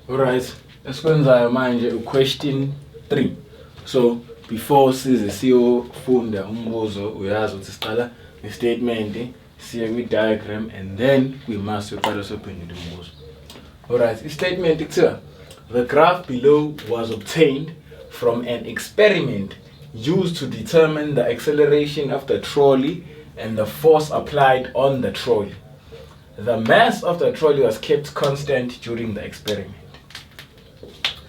Alright, esikwenzayo manje question 3. So before size siyofunda umbuzo uyazi ukuthi siqala nestatement siye kwi-diagram and then we must uqala sophendula umbuzo. Alright, istatement ikuthiwa the graph below was obtained from an experiment used to determine the acceleration of the trolley and the force applied on the trolley. The mass of the trolley was kept constant during the experiment.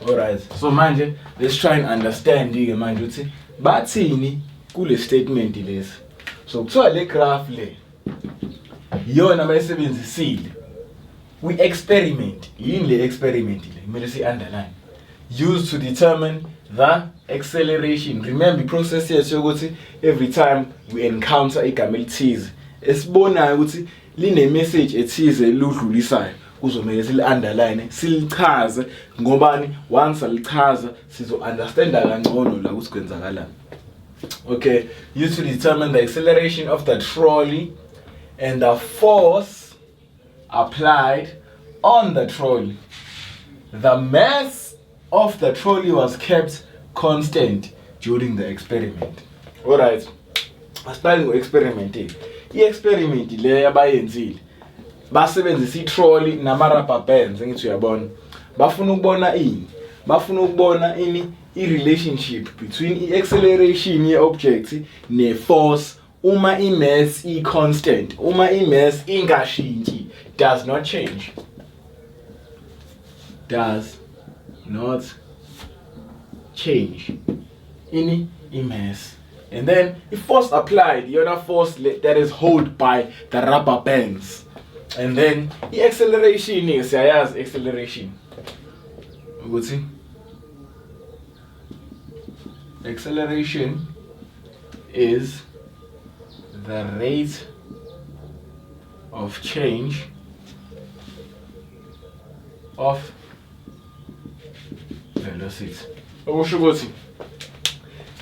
Alright, so manje let's try and understand manje ukuthi bathini kule statement lesi. So kuthiwa le graph le yona mayisebenzisile we experiment yini le experiment le kumele si underline used to determine the acceleration. Remember process yethu yokuthi every time we encounter igama elithize esibonayo ukuthi line message ethize ludlulisayo kuzomela sili underline silichaze ngobani once alichaza sizo understanda kangcono la ukuthi kwenzakalani. Okay, used to determine the acceleration of the trolley and the force applied on the trolley. The mass of the trolley was kept constant during the experiment. Alright, asibhale ngo-experiment. I-experiment le abayenzile basebenzisa i-trolley nama-rubber bands engithi uyabona. Bafuna ukubona ini i-relationship between i-acceleration ye-object ne-force uma i-mass i-constant. Uma i-mass ingashintshi, does not change. Does not change. Ini i-mass. And then if force applied, the other force that is held by the rubber bands. And then the acceleration is acceleration. Ukuthi acceleration is the rate of change of velocity. Okusho ukuthi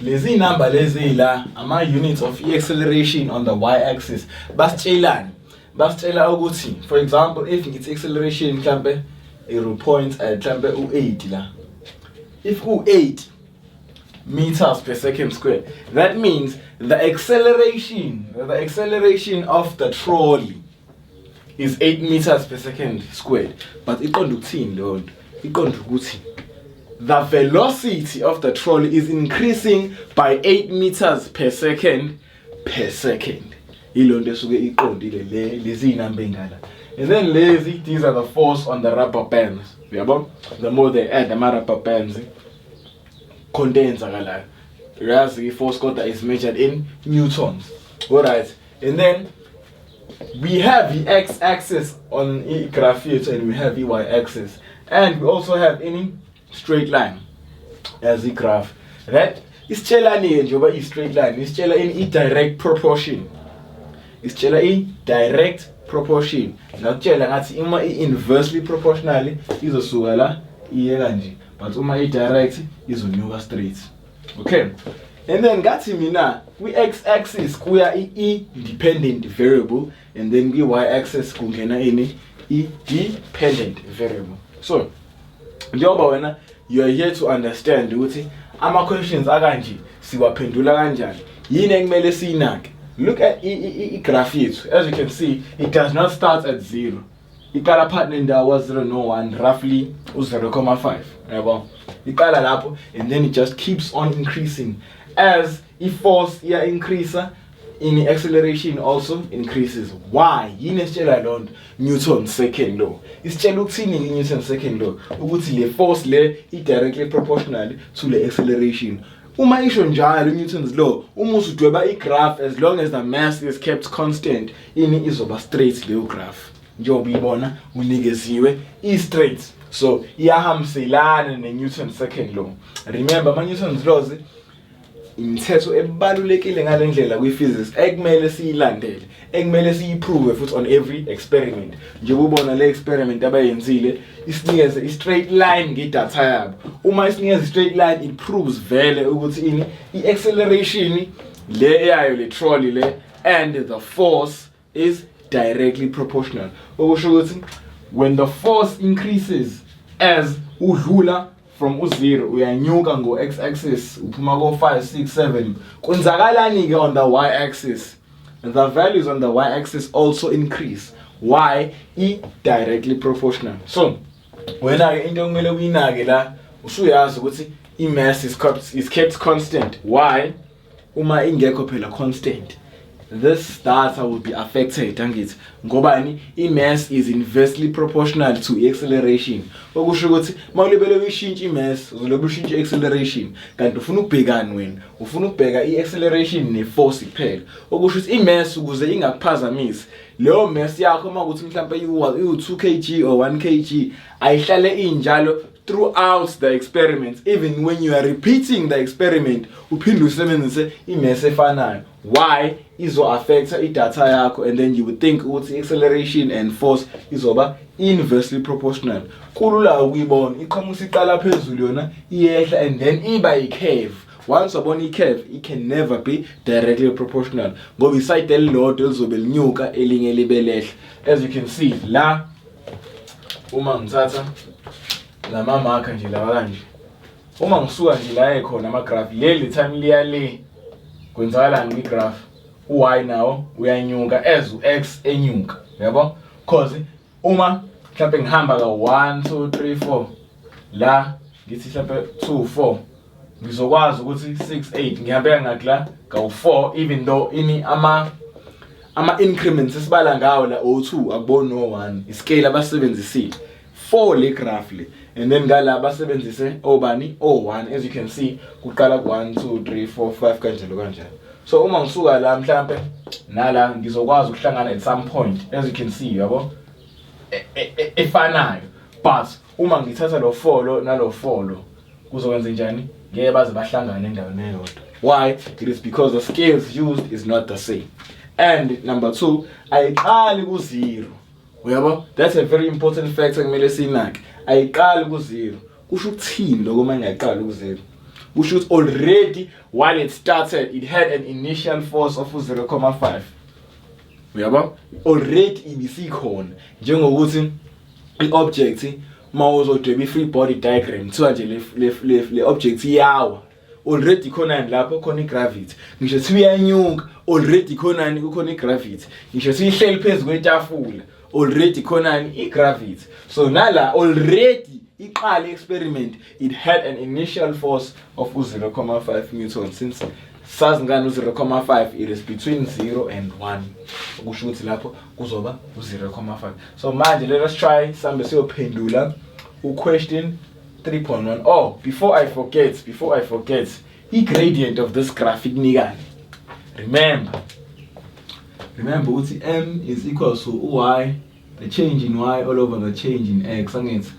lezi number lezi la ama units of acceleration on the y-axis basitshelani ukuthi for example if ngithi acceleration mhlambe 0 point mhlambe u8 la if u8 meters per second squared, that means the acceleration of the trolley is 8 meters per second squared. But iqonda ukuthini lo nto? Iqonda ukuthi the velocity of the trolley is increasing by 8 meters per second Ilo nto esuke iqondile lezi number engala. And then these are the force on the rubber bands. Uyabona? The more they add the rubber bands contains akalayo. Whereas the force quota is measured in newtons. Alright. And then we have the x-axis on the graph here and we have the y-axis. And we also have any straight line as the graph. That is chelani njoba is straight line. Is chela in direct proportion. Is chela in direct proportion. Now chela ngathi uma inversely proportionally izosuka la iye kanje. But uma direct izonyuka straight. Okay. And then ngathi mina kwi x-axis kuya i-independent variable and then kwi y-axis kungena ini i-dependent variable. So njengoba wena you are here to understand ukuthi ama questions akanje siwaphendula kanjani. Yini ekumele siyinake? Look at i-graph yethu. As you can see, it does not start at 0. Iqala partner indawo 0 no 1 roughly 0.5. Yabo. Iqala lapho and then it just keeps on increasing as if force increase in acceleration also increases. Why? Yini esitshela lonto Newton's second law. Isitshela ukuthini Newton's second law? Ukuthi le force le directly proportional to the acceleration. Uma isho njalo Newton's law, uma usudweba i-graph as long as the mass is kept constant, ini izoba straight leyo graph. Njengoba uyibona unikeziwe i-straight. So iyahambiselana ne-Newton's second law. Remember ama-Newton's laws imithetho ebalulekile ngale ndlela kwi-physics ekumele siyilandele, ekumele siyiprove futhi on every experiment. Njengoba ubona le experiment abayenzile isinikeze i-straight line ngedatha yabo. Uma isinikeze i-straight line it proves vele ukuthi ini i-acceleration le yayo le trolley le and the force is directly proportional. Okusho ukuthi when the force increases as udlula from u0 uyanyuka ngo x-axis uphuma ko 5 6 7 kwenzakalani ke on the y-axis? The values on the y-axis also increase. Why? Directly proportional. So wena ke into okumele uyinake la usuyazi ukuthi i-mass is kept constant. Why? Uma ingekho phela constant, this data will be affected. Angithi ngobani? I-mass is inversely proportional to acceleration. Okusho ukuthi mawulebele uyishintsha i-mass uzobe ushintsha i-acceleration, kanti ufuna ukubhekani wena? Ufuna ukubheka i-acceleration ne-force kuphela. Okusho ukuthi i-mass ukuze ingakuphazamisi, leyo mass yakho mawukuthi mhlawumbe i2 kg or 1 kg ayihlale injalo throughout the experiment. Even when you are repeating the experiment uphinde usebenzise i-mass efanayo. Why? Izo affect i-data yakho, and then you would think ukuthi acceleration and force izoba inversely proportional. Kulula ukuyibona, iqhamuka iqala phezulu yona iyehla and then iba i-curve. Once wabona i-curve, it can never be directly proportional ngoba iside elilodwa lizobe linyuka elinye libe lehla. As you can see la, uma ngithatha lama marker nje lawa kanje, uma ngisuka nje la ekhona ama graph leli time liya le, kwenzakalani kwi-graph? Y nawo uyanyuka as u-x enyuka, yabo? Cause uma mhlawumbe ngihamba ka 1 2 3 4 la ngithi mhlawumbe 2 4 ngizokwazi ukuthi 6 8 ngihambeka ngathi la ka 4, even though ini ama increments esibala ngawo la o2 akubona no 1 iscale abasebenzisile 4 le graph le, and then ngala basebenzise obani o1. As you can see kuqala ku 1 2 3 4 5 kanjalo kanjalo. So uma ngisuka la mhlambe nala ngizokwazi ukuhlangana at some point, as you can see, yabo, efanayo. But uma ngithatha lo 4 lo nalo 4 lo kuzokwenza njani? Ngeke baze bahlangane endaweni eyodwa. Why? It is because the scales used is not the same. And number 2, ayiqali ku0. Uyabo? That's a very important factor kumele sinake. Ayiqali ku0. Kusho ukuthini lokho manje ayiqali ku0? Kusho ukuthi already while it started it had an initial force of 0.5. Uyabo? Already ibisikhona. Njengokuthi i-object mawuzodweba i-free body diagram kuthiwa nje le object iyawa, already khona lapho khona i-gravity. Ngishothi uyanyuka, already khona kukhona i-gravity. Ngisho thi ihleli phezu kwetafula, already khona i-gravity. So nala already iqala experiment it had an initial force of 0.5 newton. Since sazi ngani 0.5 it is between 0 and 1, ukusho ukuthi lapho kuzoba 0.5. So manje let us try sambe siyophendula question 3.1. Oh, before I forget, i-gradient of this graphic nikani. Remember ukuthi m is equals to y, the change in y all over the change in x. Angithi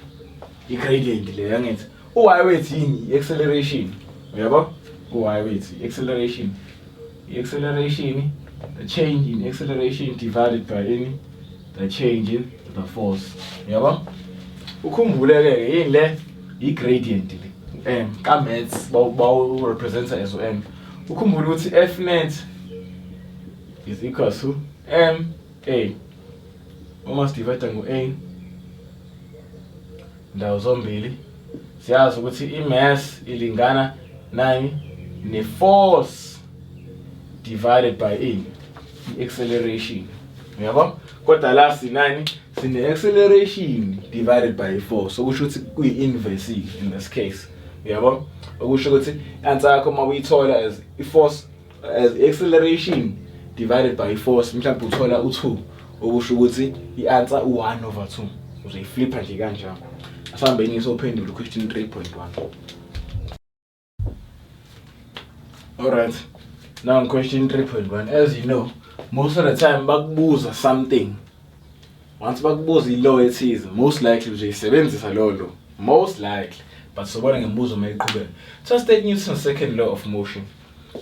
i-gradient le angithi y wethu yini? I-acceleration. Uyabo? Y wethu i-acceleration. I-acceleration, the change in acceleration divided by any the change in the force. Uyabo? Ukhumbuleke yini le i-gradient le ka maths bawu represent as m. Ukhumbule ukuthi f net is equals to m a. Uma sidivide ngo a ndawo zombili siyazi ukuthi i-mass ilingana nani ne-force divided by i-acceleration. Uyabo? Kodwa la sinani sine-acceleration divided by force. So kusho ukuthi kuyi-inverse in this case. Uyabo? Okusho ukuthi answer yakho uma uyithola as i-force as acceleration divided by force mhlawumbe uthola u2, okusho ukuthi i-answer u1 over 2. Uzoyiflipa nje kanjalo. Asambe ngisophendula question 3.1. Alright. Now in question 3.1, as you know, most of the time bakubuza something. Once bakubuza i-law ethize, most likely uzoyisebenzisa lo law. Most likely. But sobona ngembuzo mayiqhubeka. Just take Newton's second law of motion.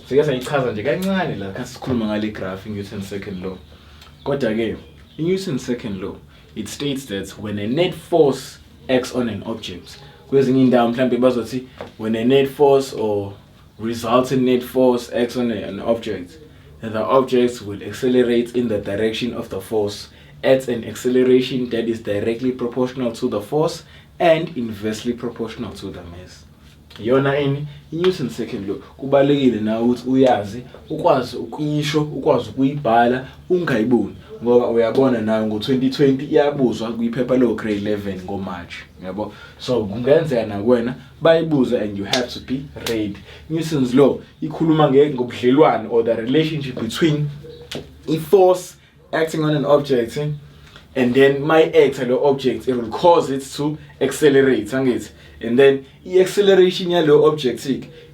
Siyasa ichaza nje kancane la kasi sikhuluma ngale graph Newton's second law. Kodwa ke, in Newton's second law, it states that when a net force acts on an object, kwezinye indawo mhlawumbe bazothi when a net force or resultant net force acts on an object, the object will accelerate in the direction of the force at an acceleration that is directly proportional to the force and inversely proportional to the mass. Iyona ini i-Newton's second law. Kubalekile na ukuthi uyazi, ukwazi ukuyisho, ukwazi ukuyibhala, ungayiboni. Ngoba uyabona nayo ngo-2020 iyabuzwa kwiphepha lo grade 11 ngoMarch, yabo. So kungenzeka na kuwena bayibuza and you have to be ready. Newton's law ikhuluma ngobudlelwane or the relationship between a force acting on an object and then my act on the object, it will cause it to accelerate, angithi? And then the acceleration yalo object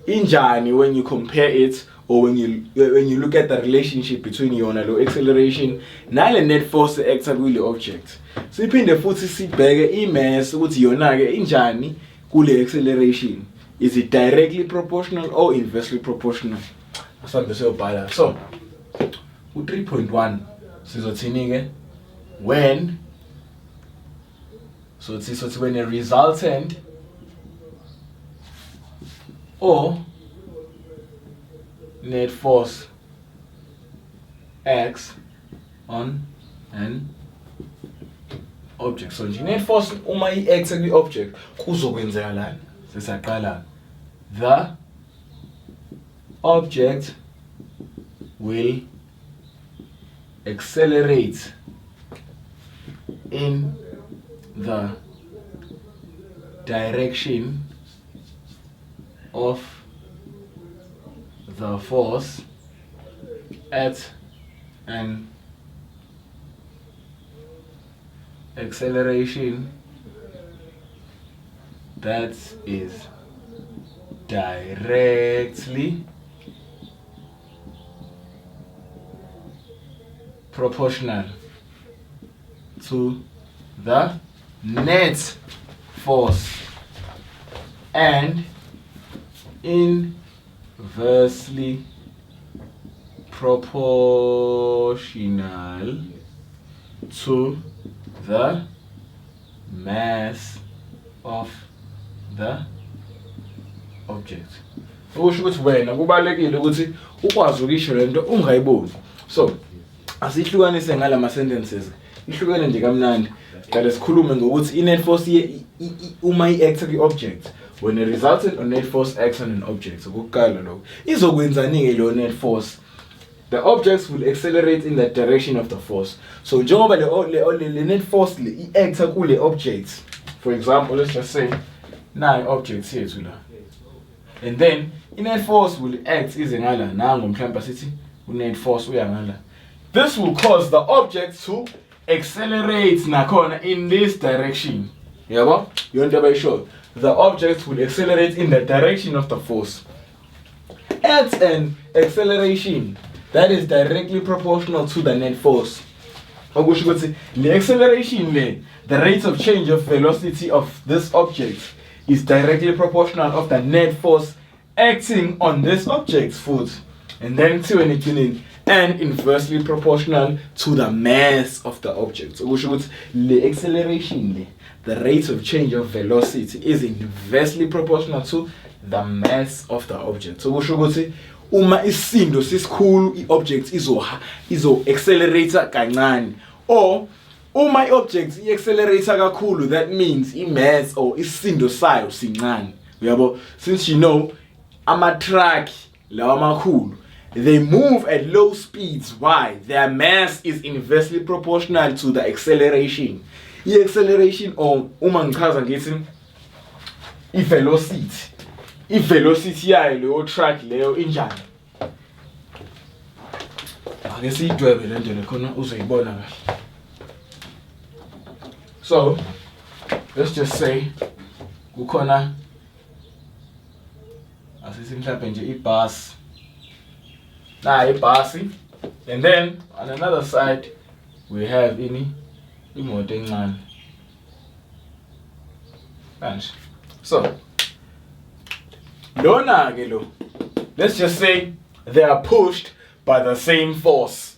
injani when you compare it or when you look at the relationship between yona lo acceleration nale net force acts kule object. Siphinde futhi sibheke imass ukuthi yona ke injani kule acceleration. Is it directly proportional or inversely proportional? Asambe siyobhala. So u3.1 sizothini ke when when a resultant or net force acts on an object. So net force uma i-acts kwi object kuzokwenzeka lana. Sesaqala. The object will accelerate in the direction of the force at an acceleration that is directly proportional to the net force and inversely proportional to the mass of the object. Okusho ukuthi wena kubalekile ukuthi ukwazi ukisho lento ungayiboni. So asihlukanise ngalama sentences. Ihlukene nje kamnandi. Qale sikhulume ngokuthi i-net force uma i-act kwi-object. When a resultant or net force acts on an object, ukuqala lokho izokwenzani ke lo net force? The objects will accelerate in the direction of the force. So njengoba le net force le i-acta kule object. For example, let's just say nayi object yethu la. And then i-net force will act ize ngala nango mhlawumbe sithi u-net force uya ngala. This will cause the object to accelerate nakhona in this direction. Yabo? Yonke abayisho. The object will accelerate in the direction of the force. At an acceleration that is directly proportional to the net force. Okusho ukuthi le acceleration le, the rate of change of velocity of this object is directly proportional of the net force acting on this object's foot. And then and inversely proportional to the mass of the object. Okusho ukuthi le acceleration le, the rate of change of velocity is inversely proportional to the mass of the object. So kusho ukuthi uma isindo sisikhulu i-object izo accelerate kancane, or uma i-object i-accelerator kakhulu, that means i-mass or isindo sayo sincane. Uyabo, since you know ama-truck lawa amakhulu, they move at low speeds. Why? Their mass is inversely proportional to the acceleration. I-acceleration or uma ngichaza ngithi i-velocity yayo leyo truck leyo injani. Ake siyidwebe le nto khona uzoyibona kahle. So let's just say kukhona asithi mhlawumbe nje ibus. Ibhasi, and then on another side we have imoto encane kanje. So lona ke lo, let's just say they are pushed by the same force.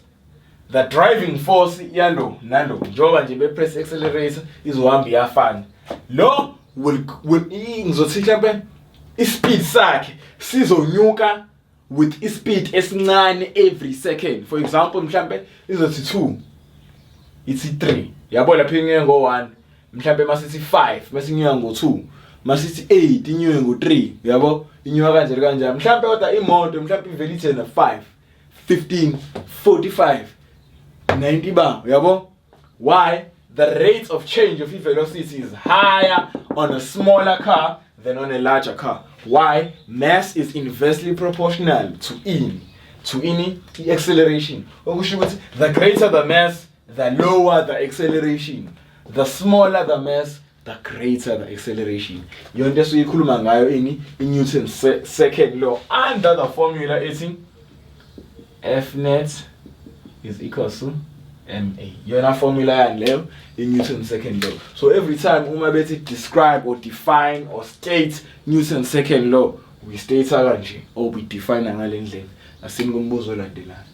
The driving force yalo nalo njoba nje be-press accelerator izohamba iyafana. Lo will ngizothi mhlawumbe ispeed sakhe sizonyuka with speed esincane every second. For example, mhlambe izothi 2, ithi 3. Yabo lapha ingeke ngo 1. mhlambe masithi 5 mase inyuka ngo2 masithi 8 inyuke ngo3 yabo inyuka kanjalo mhlambe kodwa imoto mhlambe ivele ithena 5 15 45 90 ba yabo. Why? The rate of change of velocity is higher on a smaller car than on a larger car. Why? Mass is inversely proportional to the acceleration. The greater the mass, the lower the acceleration. The smaller the mass, the greater the acceleration. You understand? In Newton's second law, under the formula is F net is equals to ma. You know formula and level in Newton's second law. So every time we describe or define or state Newton's second law, we state or we define a single mbuzo landelana.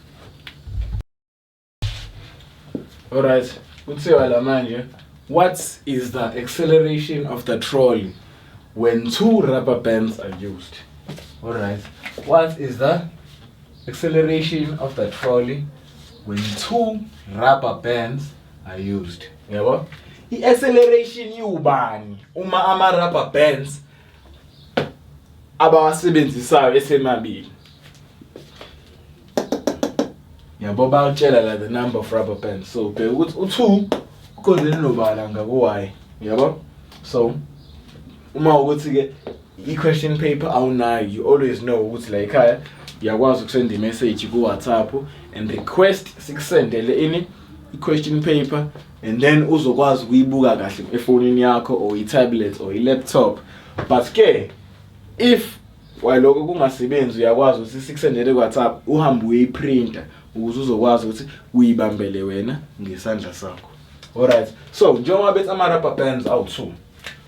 Alright, what is the acceleration of the trolley when 2 rubber bands are used? Alright, what is the acceleration of the trolley when 2 rubber bands are used? Yabo? The acceleration yubani uma ama rubber bands abawasebenzisayo esemabili. Yabo bawutshela la the number of rubber bands. So bheka ukuthi u2 ukhonzene nobala ngakuwhy. Yabo? So uma ukuthi ke i-question paper awunayo, you always know ukuthi la ekhaya uyakwazi ukusenda i-message ku WhatsApp and request sikusendele ini i-question paper, and then uzokwazi ukuyibuka kahle efonini yakho or i-tablet or i-laptop. But ke if waloko kungasebenzi uyakwazi ukuthi sikusendele ku WhatsApp uhambe uyiprinter ukuze uzokwazi ukuthi uyibambele wena ngesandla sakho. Alright, so njengoba bethi ama rubber bands awu2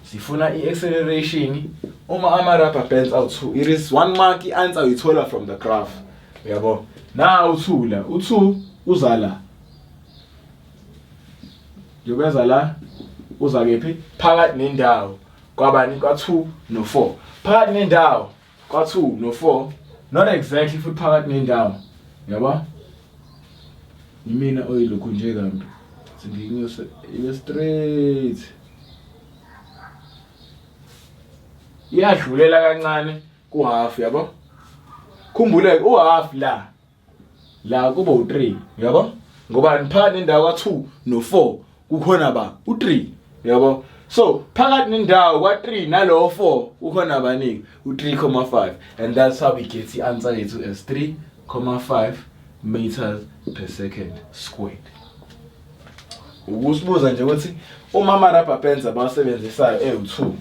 sifuna i-acceleration uma ama rubber bands awu2, it is 1 mark i-answer uyithola from the graph. Yabo? Now u2 uza la. Yobeza la uza kephi? Phakathi nendawo kwabani kwa2 no4. Phakathi nendawo kwa2 no4, not exactly futhi phakathi nendawo. Yabo? Imina oyilokhu nje kambi. Singinyuse straight. Iyadlulela kancane ku half yabo. Khumbuleke u half la kuba u3 yabo, ngoba phakathi nendawo ka2 no4 kukhona ba u3 yabo. So phakathi nendawo kwa3 nalo 4 kukhona bani u3.5, and that's how we get the answer yethu as 3.5 meters per second squared. Ukusibuza nje ukuthi uma ama rubber bands abasebenzisayo e2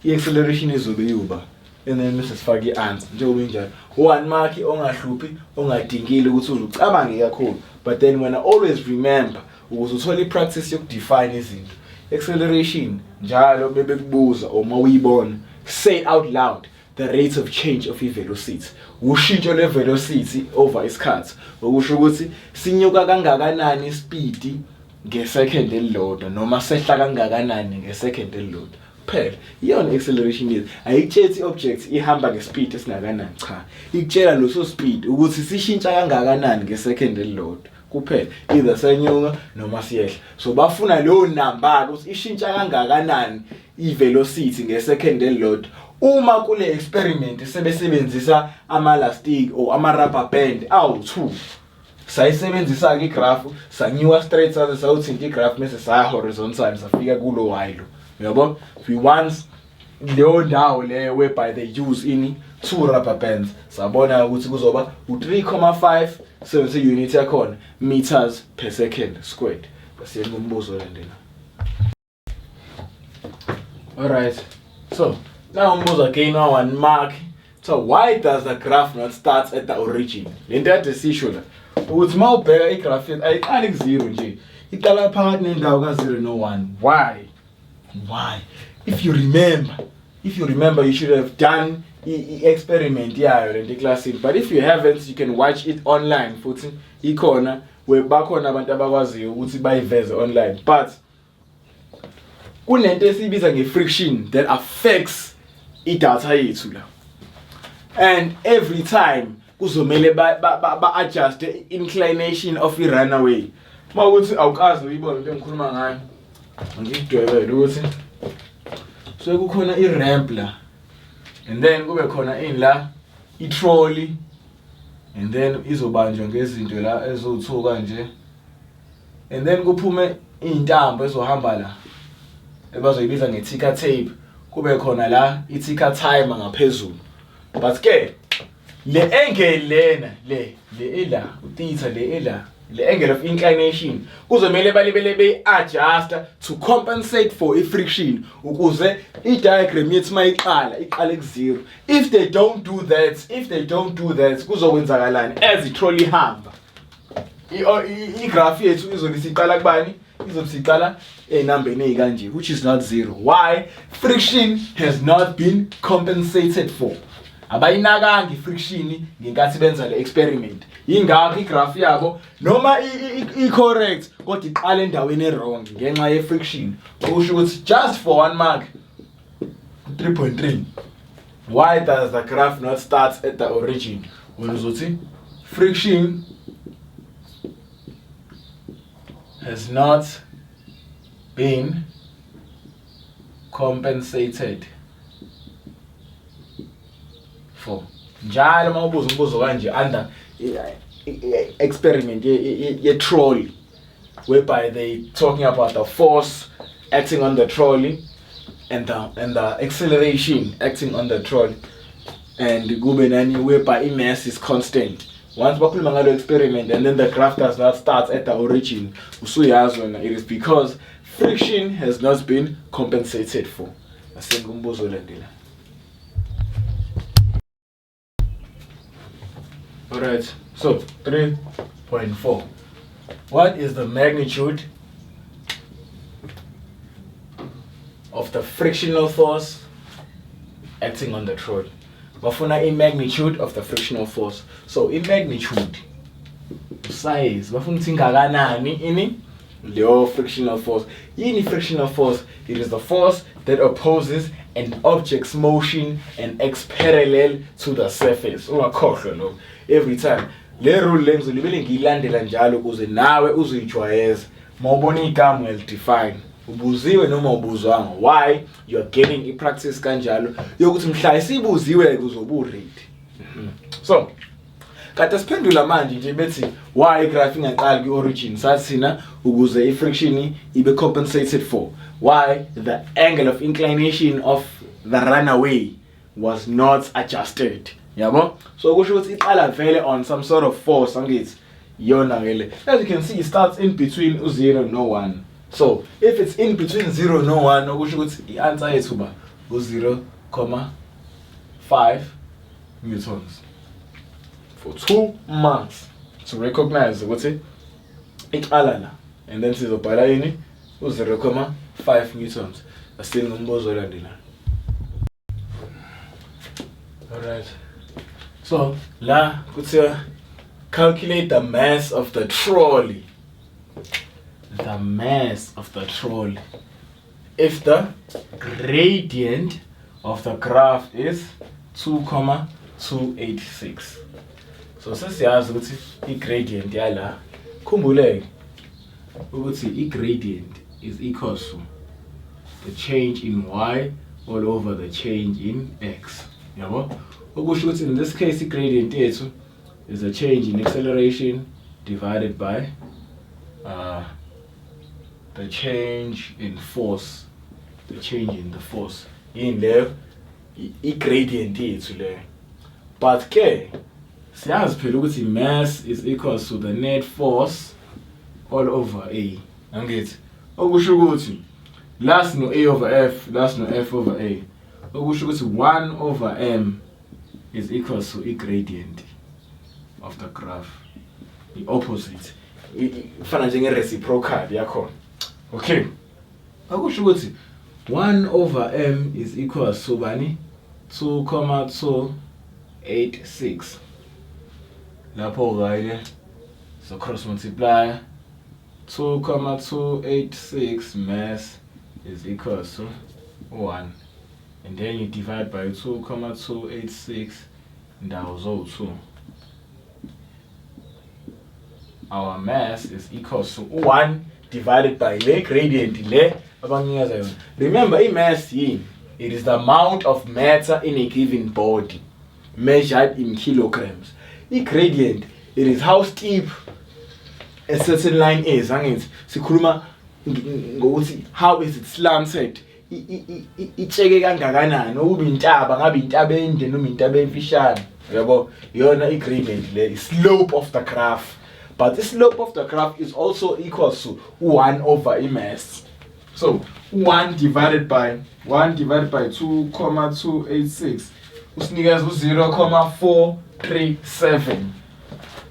i-acceleration izobe yuba, and then bese sifaka i-answer njengoba injalo. 1 mark ongahluphi ongadingile ukuthi uzucabange kakhulu, but then when I always remember ukuze uthole i-practice yokudefine izinto. Acceleration njalo bebekubuza uma uyibona, say out loud the rate of change of i-velocity. Ushintsho le-velocity over isikhathi okusho ukuthi sinyuka kangakanani ispeed ngesecond elilodwa noma sehla kangakanani ngesecond elilodwa. Phela iyona acceleration is ayitshela i-object ihamba ngespeed esingakanani, cha ikutshela loso speed ukuthi sishintsha kangakanani ngesecond elilodwa kuphela, either senyuka noma siyehla. So bafuna leyo number ukuthi ishintsha kangakanani i-velocity ngesecond elilodwa. Uma kule experiment sebesebenzisa ama elastic or ama rubber band awu2, sayisebenzisa ke igraph sanyuka straight saze sawuthinta igraph mase saya horizontal safika kulo y lo. Yabo? We once leyo ndawo leyo whereby they use ini 2 rubber bands sabona ukuthi kuzoba u3.5 sebenzisa unit yakhona meters per second squared. Bese ngumbuzo landela. Alright, so now umbuzo again on 1 mark. So why does the graph not start at the origin? Lento kade sisho la ukuthi mawubheka igraph ayiqali ku0 nje, iqala phakathi nendawo ka0 no1. Why? If you remember, you should have done experiment yayo lento classini. But if you haven't, you can watch it online futhi ikhona where bakhona abantu abakwaziyo ukuthi bayiveze online. But kunento esibiza nge-friction that affects i-data yethu la, and every time kuzomele ba-adjust the inclination of i-runaway. Mawukuthi awukazi uyibona into engikhuluma ngayo, ngikudwebele ukuthi so kukhona i-ramp la, and then kube khona ini la i-trolley, and then izobanjwa ngezinto la ezothuka nje, and then kuphume iy'ntambo ezohamba la ebazoyibiza nge-ticker tape, kube khona la i-ticker timer ngaphezulu. But ke le angle lena le ela utheta le ela le angle of inclination kuzomele balibele beyi-adjusta to compensate for i-friction ukuze i-diagram yethu mayiqala iqale ku-0. If they don't do that kuzokwenzakalani as i-trolley ihamba? I-graph yethu izobe isiqala kubani? Izobe isiqala enambeni ey'kanje, which is not 0. Why? Friction has not been compensated for. Abayinakanga i-friction ngenkathi benza le experiment. Yingakho i-graph yabo noma i-correct kodwa iqala endaweni e-wrong ngenxa ye-friction. Okusho ukuthi just for 1 mark 3.3. Why does the graph not start at the origin? Uzothi friction has not been compensated for. Njalo mawubuza umbuzo kanje under experiment ye trolley, whereby they talking about the force acting on the trolley and the acceleration acting on the trolley, and kube nani whereby mass is constant. Once bakhuluma ngalo experiment and then the graph does not start at the origin, usuyazi wena it is because friction has not been compensated for. Asengumbuzo landela. Alright, so 3.4. What is the magnitude of the frictional force acting on the trolley? Bafuna i-magnitude of the frictional force. So i-magnitude, size, bafuna ukuthi ingakanani ini leyo frictional force. Yini frictional force? It is the force that opposes an object's motion and acts parallel to the surface. Ungakhohlwa lo every time. Le rule le ngizolibele ngiyilandela njalo ukuze nawe uzuyijwayeza. Mawubona igama well-define. Ubuziwe noma ubuzwanga. Why? You are getting i-practice kanjalo yokuthi mhla isibuziwe kuzobu-read. So, kade siphendula manje nje bethi why i-graph ingaqali kwi-origin. Sathina ukuze i-friction ibe compensated for. Why? The angle of inclination of the runaway was not adjusted. Yabo? So kusho ukuthi iqala vele on some sort of force angithi yona vele. As you can see, it starts in between 0 no 1. So if it's in between 0 no 1, okusho ukuthi i-answer yethu ba 0.5 newtons for 2 months to recognize ukuthi iqala la, and then sizobhala yini 0.5 newtons. Asingumbuzo olandela. Alright. So la kuthiwa calculate the mass of the trolley. The mass of the trolley. If the gradient of the graph is 2,286. So sesiyazi ukuthi i-gradient yala, khumbuleke ukuthi i-gradient is equal to the change in y all over the change in x. Yabo? Okusho ukuthi in this case i-gradient yethu is a change in acceleration divided by the change in force. The change in the force. In there, i-gradient yethu le. But ke siyazi phela ukuthi mass is equal to the net force all over A. Angithi okusho ukuthi last no A over F, last no F over A. Okusho ukuthi 1 over M is equal to i-gradient of the graph. The opposite. Ifana njenge-reciprocal yakhona. Okay. Okusho ukuthi 1 over M is equal to bani 2,286. Lapho ke so cross multiply 2,286 mass is equal to 1, and then you divide by 2,286 ndawo zo2. Our mass is equal to 1 divided by le gradient le abanginikeza yona. Remember mass yini? It is the amount of matter in a given body measured in kilograms. The gradient, it is how steep a certain line is. Angithi sikhuluma ngokuthi how is it slanted? Icheke kangakanani ukuba intaba ngabe intaba ende noma intaba emfishane. Yabo yona i-gradient le slope of the graph. But the slope of the graph is also equals to 1 over mass. So 1 divided by 2,286 usinikeza 0,437.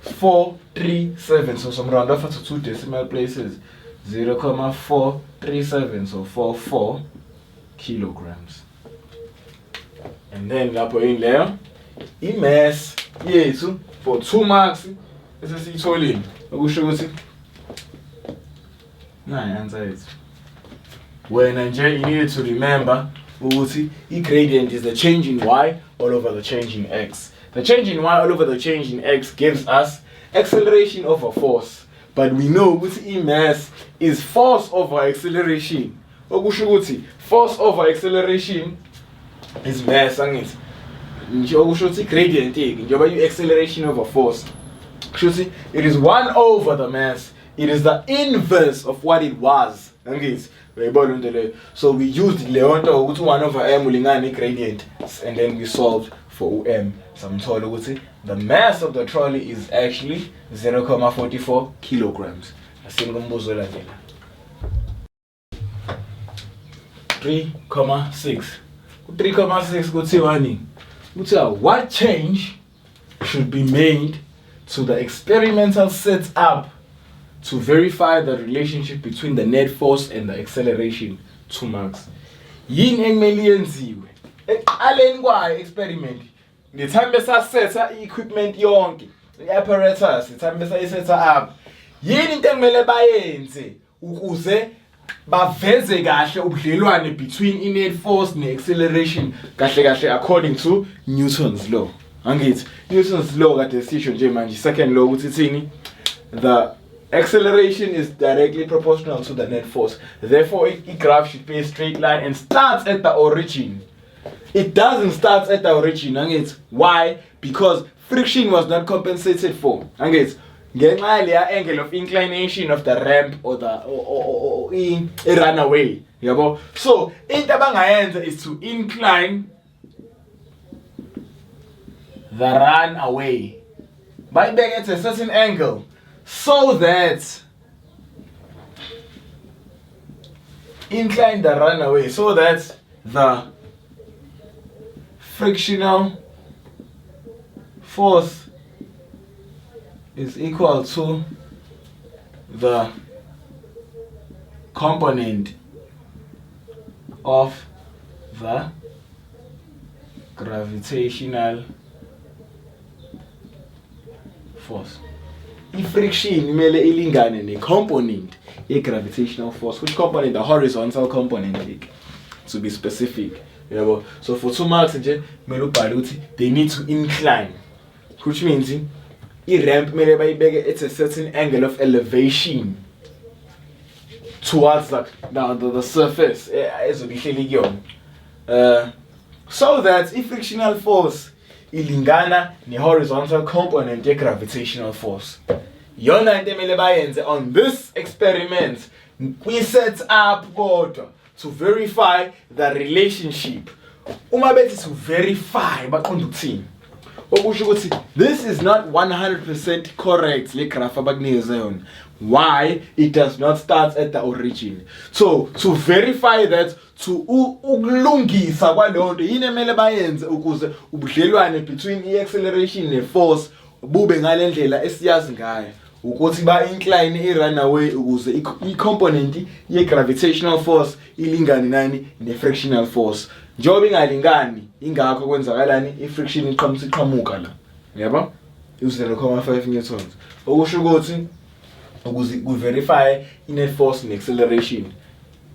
437. So some round off to 2 decimal places. 0,437. So 44 kilograms. And then lapho in there, mass yethu for 2 marks esesiyitholile okusho ukuthi nayi answer yethu. Wena nje you need to remember ukuthi i-gradient is the change in y all over the change in x. The change in y all over the change in x gives us acceleration over force. But we know ukuthi mass is force over acceleration. Okusho ukuthi force over acceleration is mass angithi. Nje okusho ukuthi gradient njengoba acceleration over force. It is 1 over the mass. It is the inverse of what it was. So we used Leonto 1 over m ulingana gradient, and then we solved for m. So I'm told the mass of the trolley is actually 0,44 kilograms. 3,6. 3,6 what change should be made to the experimental setup to verify the relationship between the net force and the acceleration? 2 marks. Yini ekumele yenziwe ekuqaleni kwayo experiment ngithambe sasetha equipment yonke i-apparatus ithambe sayisetha up. Yini into ekumele bayenze ukuze baveze kahle ubudlelwane between i-net force ne-acceleration kahle according to Newton's law? Angithi Newton's law kade sisho nje manje second law ukuthi ithini? The acceleration is directly proportional to the net force. Therefore, a graph should be a straight line and starts at the origin. It doesn't start at the origin. Why? Because friction was not compensated for. Ngenxa ya angle of inclination of the ramp or the a runaway. So, into abangayenza is to incline the runaway by back at a certain angle, so that incline the runaway so that the frictional force is equal to the component of the gravitational force. If friction imele ilingane ne component a gravitational force, which component? The horizontal component, to be specific. So for 2 marks they need to incline, which means a ramp it's a certain angle of elevation towards the surface, so that if frictional force ilingana ne horizontal component ye gravitational force. Yona into emele bayenze on this experiment, we set up kodwa to verify the relationship. Uma bethi to verify baqonda ukuthini? Okusho ukuthi this is not 100% correct le graph abakunikeze yona. Why? It does not start at the origin. So to verify that, to ukulungisa kwalonto yini emele bayenze ukuze ubudlelwane between i-acceleration ne-force bube ngale ndlela esiyazi ngayo, ukuthi ba incline i-runaway ukuze i-component ye-gravitational force ilingane nani ne-frictional force. Njengoba ingalingani ingakho kwenzakalani i-friction iqhamuka la, yabo, 0.5 newtons. Okusho ukuthi ukuze ku-verify i-net force ne-acceleration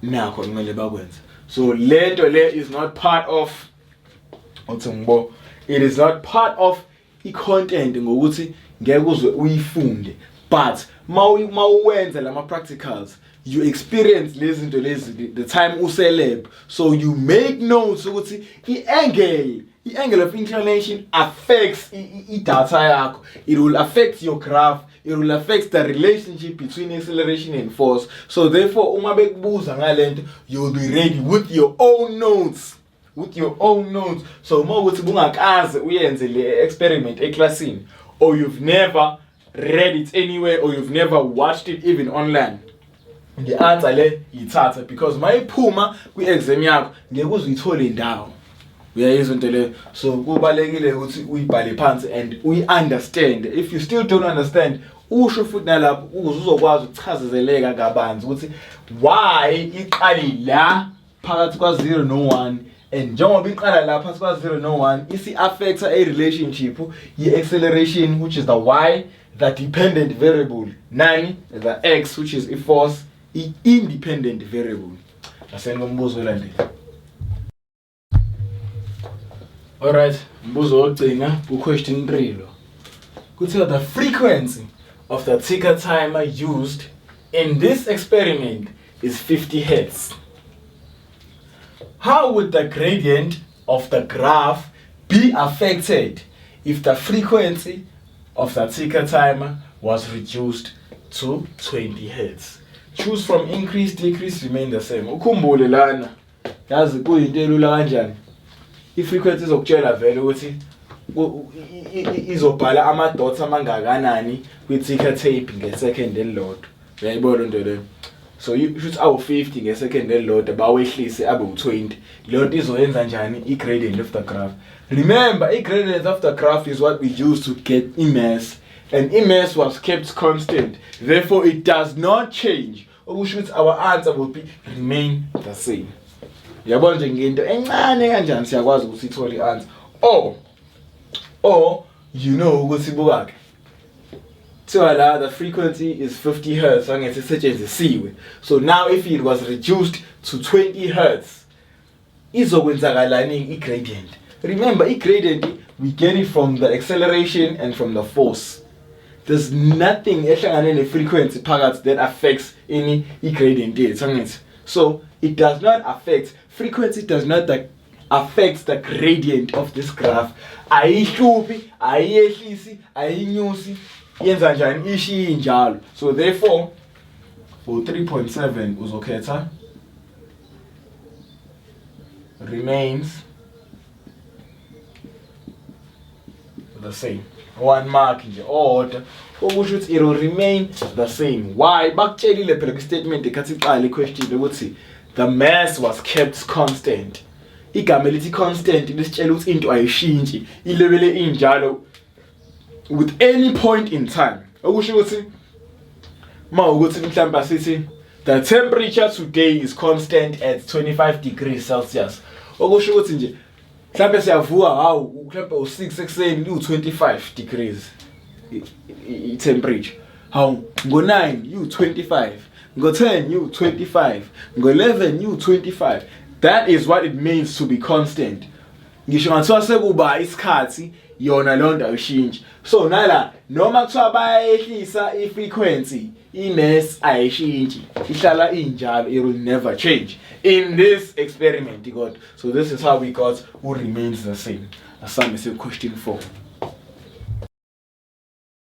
nakho kumele bakwenze. So lento le is not part of it is not part of i-content ngokuthi ngeke uzwe uyifunde, but mawuwenza lama practicals you experience the time uselab, so you make notes ukuthi the angle of inclination affects data yakho. It will affect your graph. It will affect the relationship between acceleration and force. So therefore, uma bekubuza ngalento, you will be ready with your own notes. So uma ukuthi bungakaze uyenze le experiment eclassini, or you've never read it anywhere, or you've never watched it even online, the answer le yithatha, because mayiphuma kwi-exam yakho ngeke uzuyithole indawo. Uyayizwa into leyo. So kubalekile ukuthi uyibhale phansi and uyi-understand. If you still don't understand, usho futhi nalapho ukuze uzokwazi ukuchazeleka kabanzi ukuthi why iqali la phakathi kwa 0 no 1, and njengoba iqala la phakathi kwa 0 no 1 isi-affecta a relationship ye-acceleration, which is the y, the dependent variable, nani, the x, which is i-force, i-independent variable. Asengikumbuzo olandela. Alright, mbuzo wokugcina ku-question 3 lo. Kuthiwa the frequency of the ticker timer used in this experiment is 50 Hz. How would the gradient of the graph be affected if the frequency of the ticker timer was reduced to 20 Hz? Choose from increase, decrease, remain the same. Ukhumbule lana, yazi kuyinto elula kanjani. I-frequency izokutshela vele ukuthi izobhala ama-dots amangakanani kwi-ticker tape ngesecond elilodwa. Uyayibona into leyo. So shuthi awu-50 ngesecond elilodwa bawehlise abe u-20. Leyo nto izoyenza njani i-gradient of the graph. Remember, i-gradient of the graph is what we use to get i-mass, and i-mass was kept constant. Therefore, it does not change. Okusho ukuthi our answer will remain the same. Yabona nje ngento encane kanjani siyakwazi ukuthi sithole i-answer. Or you know ukuthi sibukake. So the frequency is 50 Hz angithi isetshenzisiwe. So now if it was reduced to 20 Hz, izokwenzakalani i-gradient? Remember, i-gradient we get it from the acceleration and from the force. There's nothing ehlangane ne-frequency phakathi that affects any i-gradient yethu. So it does not affect, frequency does not affect the gradient of this graph. Ayihluphi, ayehlisi, ayinyusi, yenza njani ishi injalo. So therefore, for 3.7 uzokhetha remains the same. 1 mark nje order. Okusho ukuthi it will remain the same. Why? Bakutshelile phela kwi-statement ekhathi iqala i-question ukuthi the mass was kept constant. Igama elithi constant lisitshela ukuthi into ayishintshi, ilebele injalo with any point in time. Okusho ukuthi mawukuthi mhlawumbe asithi the temperature today is constant at 25 degrees Celsius. Okusho ukuthi nje mhlawumbe siyavuka hawu mhlawumbe u6 ekseni u25 degrees temperature. Hawu ngo9 u25, ngo10 u25, ngo11 u25. That is what it means to be constant. Ngisho ngathiwa sekuba isikhathi yona lonto ayishintshe. So nala noma kuthiwa bayehlisa i-frequency, i-mass ayishintshi, ihlala injalo, it will never change in this experiment. So this is how we got who remains the same. Asame question 4.